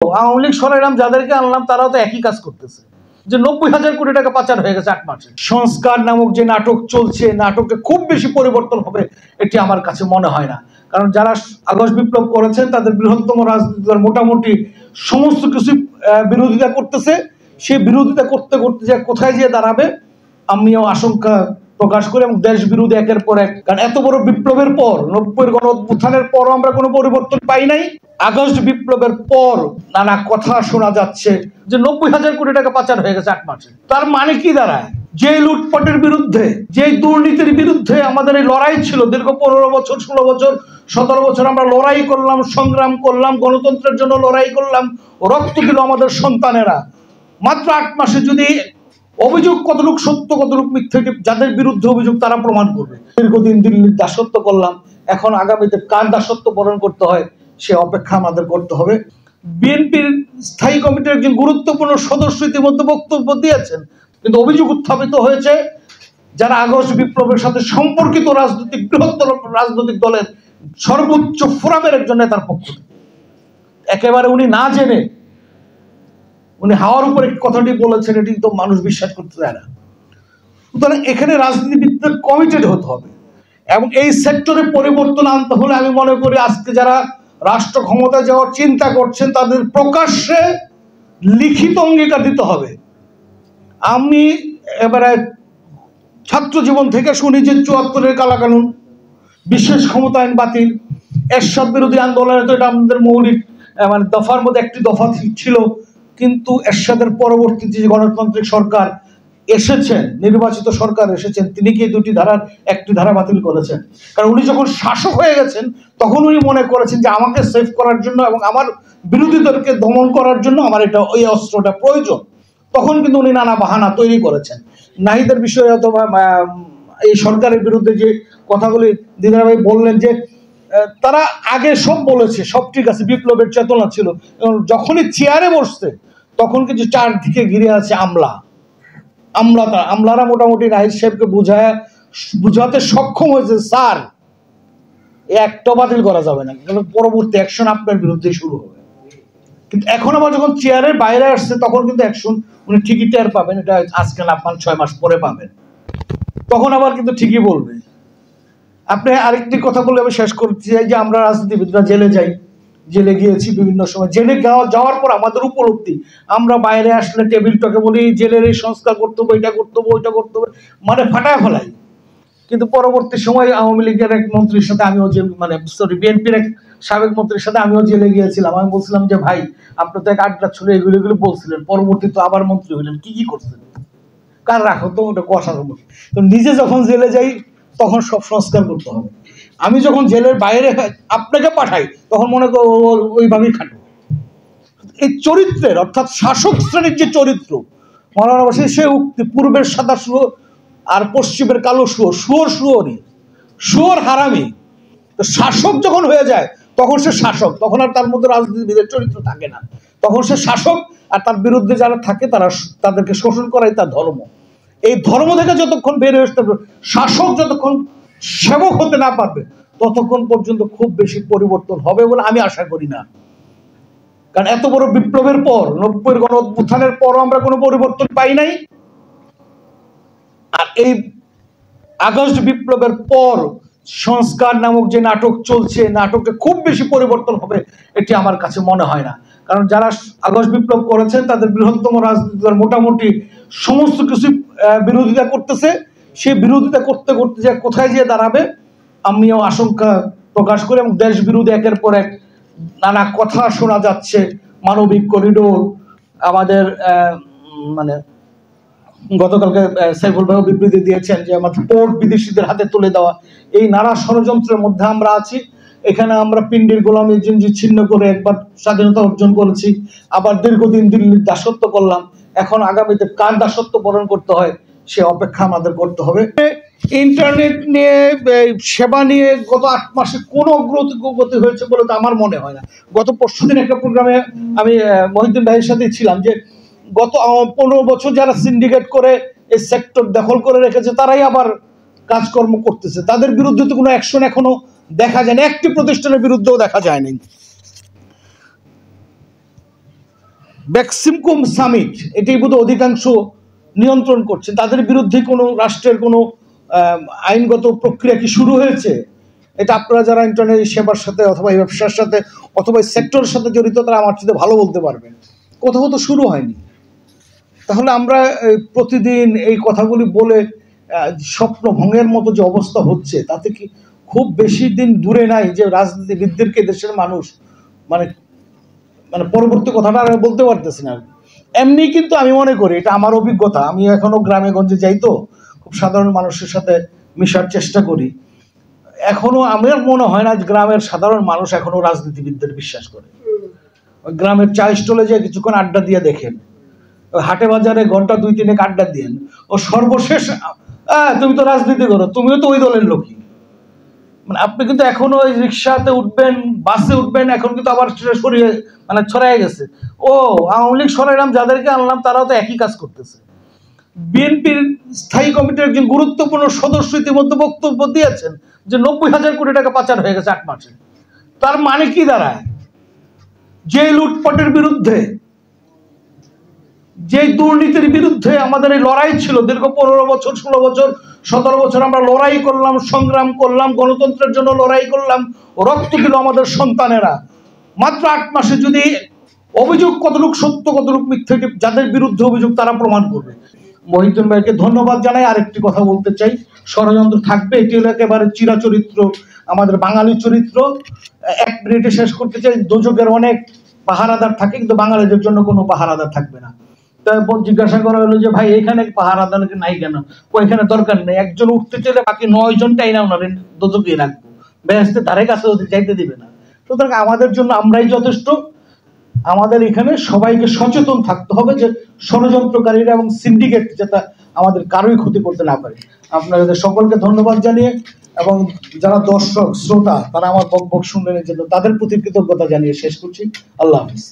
আওয়ামী লীগ সরাইলাম, যাদেরকে আনলাম তারাও তো একই কাজ করতেছে, যে 90,000 কোটি টাকা পাচার হয়ে গেছে 8 মাসে। সংস্কার নামক যে নাটক চলছে, নাটকে খুব বেশি পরিবর্তন হবে এটি আমার কাছে মনে হয় না। কারণ যারা আগস্ট বিপ্লব করেছেন তাদের বৃহত্তম রাজনীতি দল মোটামুটি সমস্ত কিছু বিরোধিতা করতেছে। সেই বিরোধিতা করতে করতে যে কোথায় যেয়ে দাঁড়াবে আমিও আশঙ্কা প্রকাশ করি, এবং দেশ বিরোধী একের পর এক। কারণ এত বড় বিপ্লবের পর, 90-এর গণ অভ্যুত্থানের পরও আমরা কোনো পরিবর্তন পাই নাই। আগস্ট বিপ্লবের পর নানা কথা শোনা যাচ্ছে যে 90,000 কোটি টাকা পাচার হয়ে গেছে 8 মাসে। তার মানে কি দাঁড়ায়? যে লুটপাটের বিরুদ্ধে, যে দুর্নীতির বিরুদ্ধে আমাদের এই লড়াই ছিল দীর্ঘ 15 বছর, 16 বছর, 17 বছর আমরা লড়াই করলাম, সংগ্রাম করলাম, গণতন্ত্রের জন্য লড়াই করলাম, রক্ত দিল আমাদের সন্তানেরা। মাত্র 8 মাসে যদি অভিযোগ কতটুকু সত্য কতটুকু মিথ্যে, যাদের বিরুদ্ধে অভিযোগ তারা প্রমাণ করবে। দীর্ঘদিন দিল্লির দাসত্ব করলাম, এখন আগামীতে কার দাসত্ব বরণ করতে হয় সে অপেক্ষা আমাদের করতে হবে। বিএনপির স্থায়ী কমিটির একজন গুরুত্বপূর্ণ সদস্য ইতিমধ্যে বক্তব্য দিয়েছেন, কিন্তু অভিযোগ উত্থাপিত হয়েছে যারা আগস্ট বিপ্লবের সাথে সম্পর্কিত রাজনৈতিক বৃহত্তর রাজনৈতিক দলের সর্বোচ্চ ফোরামের একজন নেতার পক্ষ থেকে। একেবারে উনি না জেনে উনি হাওয়ার উপরে কথাটি বলেছেন, এটি তো মানুষ বিশ্বাস করতে চায় না। সুতরাং এখানে রাজনীতিবিদদের কমিটেড হতে হবে, এবং এই সেক্টরে পরিবর্তন আনতে হলে আমি মনে করি আজকে যারা রাষ্ট্র ক্ষমতায় যাওয়ার চিন্তা করছেন তাদের প্রকাশ্যে লিখিত অঙ্গীকার দিতে হবে। আমি এবারে ছাত্র জীবন থেকে শুনি যে 74-এর কালাকানুন, বিশেষ ক্ষমতা আইন বাতিল, এরশাদ বিরোধী আন্দোলনে তো এটা আমাদের মৌলিক মানে দফার মধ্যে একটি দফা ছিল। কিন্তু এরশাদের পরবর্তী যে গণতান্ত্রিক সরকার এসেছেন, নির্বাচিত সরকার এসেছেন, তিনি কি দুটি ধারার একটি ধারা বাতিল করেছেন? কারণ উনি যখন শাসক হয়ে গেছেন তখন উনি মনে করেছেন যে আমাকে সেভ করার জন্য এবং আমার বিরোধীদেরকে দমন করার জন্য আমার এটা ওই অস্ত্রটা প্রয়োজন। তখন কিন্তু উনি নানা বাহানা তৈরি করেছেন। নাহিদের বিষয়ে অথবা এই সরকারের বিরুদ্ধে যে কথাগুলি দিদার ভাই বললেন যে তারা আগে সব বলেছে, সব ঠিক আছে, বিপ্লবের চেতনা ছিল, এবং যখনই চেয়ারে বসছে তখন কিন্তু চারদিকে ঘিরে আছে আমলারা মোটামুটি নাহিদ সাহেবকে বুঝাতে সক্ষম হয়েছে, স্যার একটা বাতিল করা যাবে না, কারণ পরবর্তী অ্যাকশন আপনার বিরুদ্ধে শুরু হবে। কিন্তু এখন আবার যখন চেয়ারের বাইরে আসছে তখন কিন্তু অ্যাকশন উনি ঠিকই টের পাবেন, এটা আজকে না পান 6 মাস পরে পাবেন, তখন আবার কিন্তু ঠিকই বলবে। আপনি আরেকটি কথা বলে আমি শেষ করতে চাই যে আমরা রাজনীতিবিদরা জেলে গিয়েছি বিভিন্ন সময়। জেলে যাওয়ার পর আমাদের উপলব্ধি, আমরা বাইরে আসলে টেবিল টকে বলি জেলের এই সংস্কার করতে হবে, এটা করতে হবে, ওইটা করতে হবে, মানে ফাটায় ফেলাই। কিন্তু পরবর্তী সময় আওয়ামী লীগের এক মন্ত্রীর সাথে আমিও বিএনপির এক সাবেক মন্ত্রীর সাথে আমিও জেলে গিয়েছিলাম। আমি বলছিলাম যে ভাই আপনি তো এক আড্ডা ছুড়ে এগুলো বলছিলেন, পরবর্তী তো আবার মন্ত্রী হইলেন, কি করছেন? কার রাখো তো ওটা কষার মতো। তো নিজে যখন জেলে যাই তখন সব সংস্কার করতে হবে। আমি যখন জেলের বাইরে আপনাকে পাঠাই তখন মনে করো ওইভাবেই খাটো। এই চরিত্রের অর্থাৎ শাসক শ্রেণীর যে চরিত্র, মৌলানা বসে সে উক্তি, পূর্বের সাদা শুয়ো আর পশ্চিমের কালো শুয়োর হারামি। তো শাসক যখন হয়ে যায় তখন সে শাসক, তখন আর তার মধ্যে রাজনীতিবিদের চরিত্র থাকে না, তখন সে শাসক, আর তার বিরুদ্ধে যারা থাকে তাদেরকে শোষণ করাই তার ধর্ম। এই ধর্ম থেকে যতক্ষণ বের হয়ে আসতে পারবে, শাসক যতক্ষণ সেবক হতে না পারবে ততক্ষণ পর্যন্ত খুব বেশি পরিবর্তন হবে বলে আমি আশা করি না। কারণ এত বড় বিপ্লবের পর, 90-এর গণ অভ্যুত্থানের পরও আমরা কোনো পরিবর্তন পাই নাই। আর এই আগস্ট বিপ্লবের পর সংস্কার নামক যে নাটক চলছে, নাটকে খুব বেশি পরিবর্তন হবে এটি আমার কাছে মনে হয় না। কারণ যারা আগস্ট বিপ্লব করেছেন তাদের বৃহত্তম রাজনীতি দল মোটামুটি সমস্ত কিছু বিরোধিতা করতেছে। সেই বিরোধিতা করতে করতে যে কোথায় যেয়ে দাঁড়াবে আমিও আশঙ্কা প্রকাশ করি, এবং দেশ বিরোধী একের পর এক নানা কথা শোনা যাচ্ছে। মানবিক করিডোর, আমাদের মানে গতকালকে সাইফুল ভাইও বিবৃতি দিয়েছেন যে আমাদের পোর্ট বিদেশিদের হাতে তুলে দেওয়া, এই নানা ষড়যন্ত্রের মধ্যে আমরা আছি। এখানে আমরা পিন্ডির গোলামি জিঞ্জি ছিন্ন করে একবার স্বাধীনতা অর্জন করেছি, আবার দীর্ঘদিন দিল্লির দাসত্ব করলাম, এখন আগামীতে কার দাসত্ব বরণ করতে হয় সে অপেক্ষা আমাদের করতে হবে। ইন্টারনেট নিয়ে, সেবা নিয়ে গত 8 মাসে কোনো অগ্রগতি হয়েছে বলে তো আমার মনে হয় না। গত পরশুদিন একটা প্রোগ্রামে আমি মহিউদ্দিন ভাইয়ের সাথে ছিলাম যে গত 15 বছর যারা সিন্ডিকেট করে এই সেক্টর দখল করে রেখেছে তারাই আবার কাজকর্ম করতেছে, তাদের বিরুদ্ধে তো কোনো অ্যাকশন এখনো দেখা যায়নি, একটি প্রতিষ্ঠানের বিরুদ্ধেও দেখা যায়নি। বেক্সিমকোম সামিট এটাই বোধহয় অধিকাংশ নিয়ন্ত্রণ করছে। তাদের বিরুদ্ধে কোনো রাষ্ট্রের কোনো আইনগত প্রক্রিয়া কি শুরু হয়েছে? এটা আপনারা যারা ইন্টারনেট সেবার সাথে অথবা এই ব্যবসার সাথে অথবা এই সেক্টরের সাথে জড়িত তারা আমার সাথে ভালো বলতে পারবেন। কোথাও তো শুরু হয়নি। তাহলে আমরা প্রতিদিন এই কথাগুলি বলে স্বপ্ন ভঙ্গের মতো যে অবস্থা হচ্ছে, তাতে কি খুব বেশি দিন দূরে নাই যে রাজনীতিবিদদেরকে দেশের মানুষ মানে মানে পরবর্তী কথাটা আমি বলতে পারতেছি না। এমনি কিন্তু আমি মনে করি, এটা আমার অভিজ্ঞতা, আমি এখনো গ্রামে গঞ্জে যাই, তো খুব সাধারণ মানুষের সাথে মিশার চেষ্টা করি। এখনো আমার মনে হয় না গ্রামের সাধারণ মানুষ এখনো রাজনীতিবিদদের বিশ্বাস করে। গ্রামের চা স্টলে যে কিছুক্ষণ আড্ডা দিয়ে দেখেন, হাটে বাজারে ঘন্টা 2-3 আড্ডা দিয়েন, ও সর্বশেষ তুমি তো রাজনীতি করো, তুমিও তো ওই দলের লোকই। মানে আপনি কিন্তু এখনো ওই রিক্সাতে উঠবেন, বাসে উঠবেন, এখন কিন্তু আবার সরিয়ে মানে ছড়াই গেছে, ও আওয়ামী লীগ সরাইলাম, যাদেরকে আনলাম তারাও তো একই কাজ করতেছে। বিএনপির স্থায়ী কমিটির একজন গুরুত্বপূর্ণ সদস্য ইতিমধ্যে বক্তব্য দিয়েছেন যে 90,000 কোটি টাকা পাচার হয়ে গেছে 8 মাসে। তার মানে কি দাঁড়ায়? যে লুটপাটের বিরুদ্ধে, যে দুর্নীতির বিরুদ্ধে আমাদের এই লড়াই ছিল দীর্ঘ 15 বছর, 16 বছর, 17 বছর আমরা লড়াই করলাম, সংগ্রাম করলাম, গণতন্ত্রের জন্য লড়াই করলাম, রক্ত দিল আমাদের সন্তানেরা। মাত্র 8 মাসে যদি অভিযোগ কতটুকু সত্য কতটুকু মিথ্যে, যাদের বিরুদ্ধে অভিযোগ তারা প্রমাণ করবে। মহিউদ্দিন ভাইকে ধন্যবাদ জানাই। আরেকটি কথা বলতে চাই, ষড়যন্ত্র থাকবে, এটি হলো একেবারে চিরাচরিত্র আমাদের বাঙালি চরিত্র। 1 মিনিটে শেষ করতে চাই। দোজখের অনেক পাহারাদার থাকে, কিন্তু বাঙালিদের জন্য কোনো পাহারাদার থাকবে না। জিজ্ঞাসা করা হলো যে ভাই এখানে পাহারাদার নাই কেন? ওইখানে দরকার নেই, একজন উঠতে চলে বাকি 9 জনটাই না ওনার দোজখে রাখবো, বেহেশতের ধারে কাছে ওদের যাইতে দিবে না। সুতরাং আমাদের জন্য আমরাই যথেষ্ট। আমাদের এখানে সবাইকে সচেতন থাকতে হবে যে ষড়যন্ত্রকারীরা এবং সিন্ডিকেট যাতে আমাদের কারোই ক্ষতি করতে না পারে। আপনাদের সকলকে ধন্যবাদ জানিয়ে এবং যারা দর্শক শ্রোতা তারা আমার বকবক শুনলেন জন্য তাদের প্রতি কৃতজ্ঞতা জানিয়ে শেষ করছি। আল্লাহ হাফিজ।